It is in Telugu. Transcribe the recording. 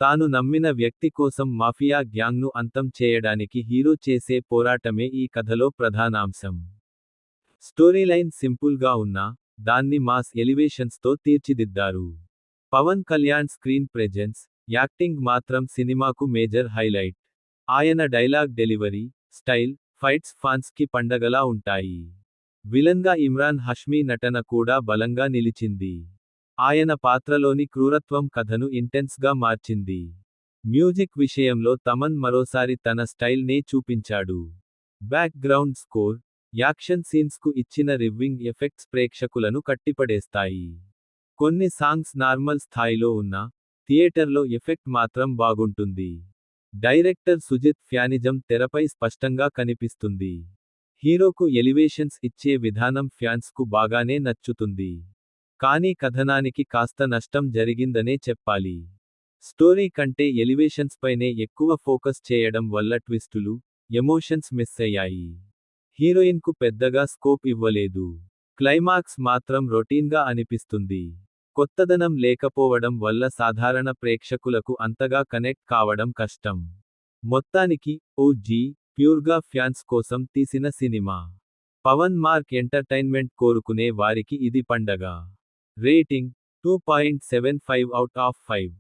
తాను నమ్మిన వ్యక్తి కోసం మాఫియా గ్యాంగ్ను అంతం చేయడానికి హీరో చేసే పోరాటమే ఈ కథలో ప్రధానాంశం. స్టోరీలైన్ సింపుల్గా ఉన్నా, దాన్ని మాస్ ఎలివేషన్స్తో తీర్చిదిద్దారు. Pawan Kalyan screen presence, acting మాత్రం సినిమాకు మేజర్ హైలైట్. ఆయన డైలాగ్ డెలివరీ, స్టైల్, ఫైట్స్ ఫాన్స్కి పండగలా ఉంటాయి. విలన్గా ఇమ్రాన్ హష్మీ నటన కూడా బలంగా నిలిచింది. ఆయన పాత్రలోని క్రూరత్వం కథను ఇంటెన్స్గా మార్చింది. మ్యూజిక్ విషయంలో తమన్ మరోసారి తన స్టైల్నే చూపించాడు. బ్యాక్ గ్రౌండ్ స్కోర్, యాక్షన్ సీన్స్కు ఇచ్చిన రివ్వింగ్ ఎఫెక్ట్స్ ప్రేక్షకులను కట్టిపడేస్తాయి. కొన్ని సాంగ్స్ నార్మల్ స్థాయిలో ఉన్నా, థియేటర్లో ఎఫెక్ట్ మాత్రం బాగుంటుంది. డైరెక్టర్ సుజిత్ ఫ్యానిజం తెరపై స్పష్టంగా కనిపిస్తుంది. హీరోకు ఎలివేషన్స్ ఇచ్చే విధానం ఫ్యాన్స్కు బాగానే నచ్చుతుంది. కానీ కథనానికి కాస్త నష్టం జరిగిందనే చెప్పాలి. స్టోరీ కంటే ఎలివేషన్స్పైనే ఎక్కువ ఫోకస్ చేయడం వల్ల ట్విస్టులు, ఎమోషన్స్ మిస్ అయ్యాయి. హీరోయిన్కు పెద్దగా స్కోప్ ఇవ్వలేదు. క్లైమాక్స్ మాత్రం రొటీన్గా అనిపిస్తుంది. కొత్తదనం లేకపోవడం వల్ల సాధారణ ప్రేక్షకులకు అంతగా కనెక్ట్ కావడం కష్టం. మొత్తానికి ఓజీ ప్యూర్గా ఫ్యాన్స్ కోసం తీసిన సినిమా. పవన్ మార్క్ ఎంటర్టైన్మెంట్ కోరుకునే వారికి ఇది పండగ. Rating 2.75 out of 5.